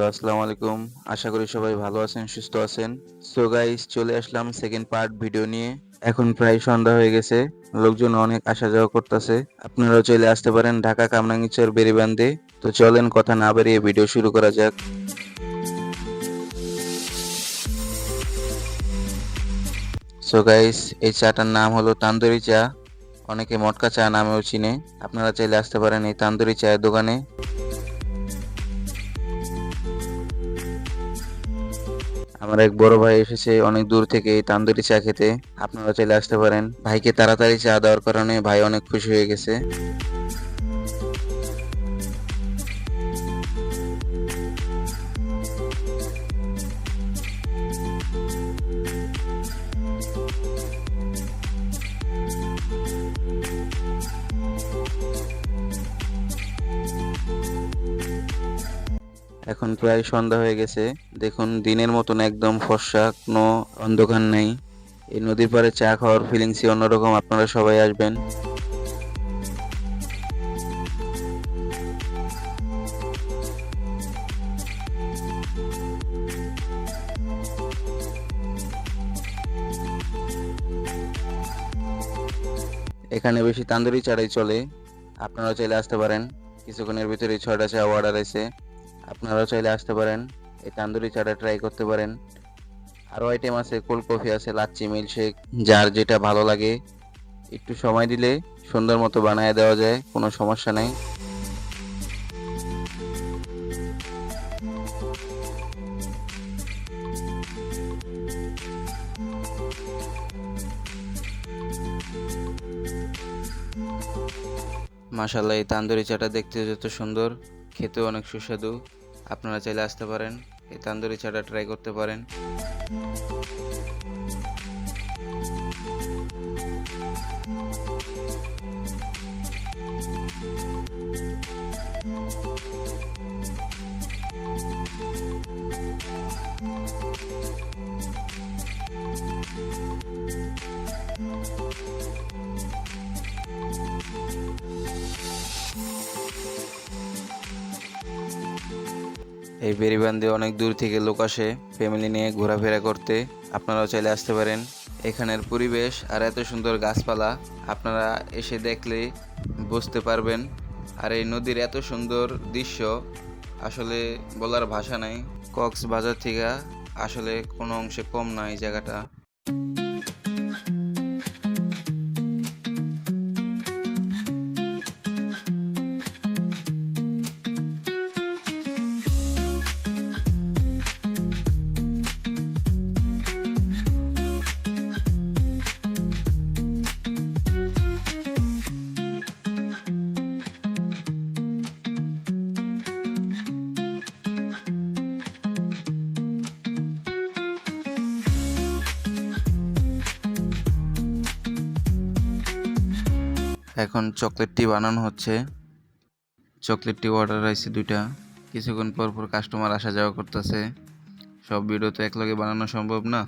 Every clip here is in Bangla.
আসসালামু আলাইকুম। আশা করি সবাই ভালো আছেন, সুস্থ আছেন। সো গাইস, চলে আসলাম সেকেন্ড পার্ট ভিডিও নিয়ে। এখন প্রায় সন্ধ্যা হয়ে গেছে। লোকজন অনেক আসা যাওয়া করতেছে। আপনারাও চলে আসতে পারেন ঢাকা কামরাঙ্গীরচর বেড়িবাঁধে। তো চলেন কথা না বাড়িয়ে ভিডিও শুরু করা যাক। সো গাইস, এই চাটার নাম হলো তান্দুরি চা। অনেকে মটকা চা নামেও চিনে। আপনারা চাইলে আসতে পারেন এই তান্দুরি চায়ের দোকানে। আমার এক বড় ভাই এসেছে অনেক দূর থেকে এই তান্দুরি চা খেতে। আপনারা চাইলে আসতে পারেন। ভাইকে তাড়াতাড়ি চা দেওয়ার কারণে ভাই অনেক খুশি হয়ে গেছে। এখন প্রায় সন্ধ্যা হয়ে গেছে। দেখুন দিনের মতন একদম ফর্সা, কোনো অন্ধকার নেই। এই নদীর পাড়ে চা খাওয়ার ফিলিংসই অন্যরকম। আপনারা সবাই আসবেন। এখানে বেশি তান্দুরি চাটাই চলে। আপনারাও চাইলে আসতে পারেন। কিছুক্ষণের ভিতরে 6টা চা অর্ডার আছে। আপনারাও চাইলে আসতে পারেন, এই তান্দুরি চাটা ট্রাই করতে পারেন। আরও আইটেম আছে, কোল্ড কফি আছে, লাচ্ছি, মিল্কশেক, যার যেটা ভালো লাগে। একটু সময় দিলে সুন্দর মতো বানায় দেওয়া যায়, কোনো সমস্যা নেই। মাশাআল্লাহ, এই তান্দুরি চাটা দেখতে যত সুন্দর, খেতেও অনেক সুস্বাদু। আপনারা চাইলে আসতে পারেন, এই তান্দুরি চাটা ট্রাই করতে পারেন। এই বেড়িবাঁধে অনেক দূর থেকে লোক আসে ফ্যামিলি নিয়ে ঘোরাফেরা করতে। আপনারাও চাইলে আসতে পারেন। এখানের পরিবেশ আর এত সুন্দর গাছপালা আপনারা এসে দেখলে বুঝতে পারবেন। আর এই নদীর এত সুন্দর দৃশ্য আসলে বলার ভাষা নাই। কক্সবাজার থেকে আসলে কোনো অংশে কম না এই জায়গাটা। এখন চকলেটটি বানানো হচ্ছে। চকলেটটি অর্ডার আছে 2টা। কিছুক্ষণ পর পর কাস্টমার আসা যাওয়া করতেছে। সব ভিডিও তো একলগে বানানো সম্ভব না।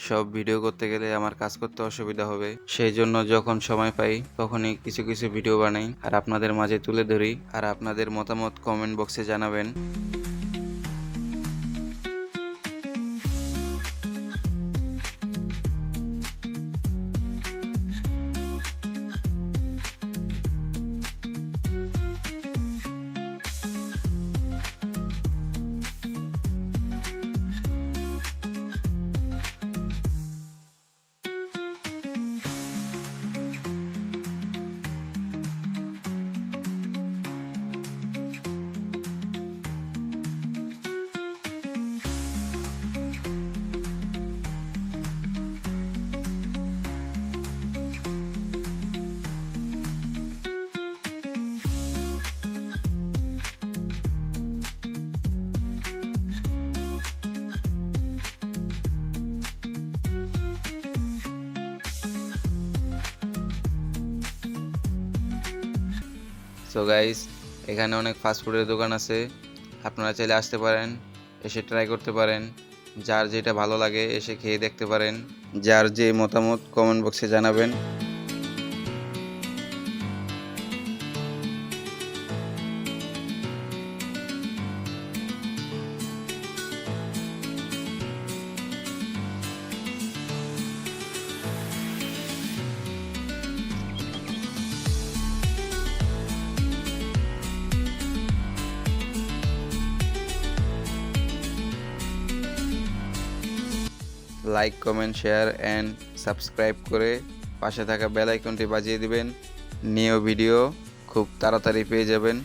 সব ভিডিও করতে গেলে আমার কাজ করতে অসুবিধা হবে। সেই জন্য যখন সময় পাই তখনই কিছু কিছু ভিডিও বানাই আর আপনাদের মাঝে তুলে ধরি। আর আপনাদের মতামত কমেন্ট বক্সে জানাবেন। সো গাইস, এখানে অনেক ফাস্টফুডের দোকান আছে। আপনারা চাইলে আসতে পারেন, এসে ট্রাই করতে পারেন। যার যেটা ভালো লাগে এসে খেয়ে দেখতে পারেন। যার যে মতামত কমেন্ট বক্সে জানাবেন। Like comment share and subscribe করে পাশে থাকা বেল আইকনটি বাজিয়ে দিবেন। নিউ ভিডিও খুব তাড়াতাড়ি পেয়ে যাবেন।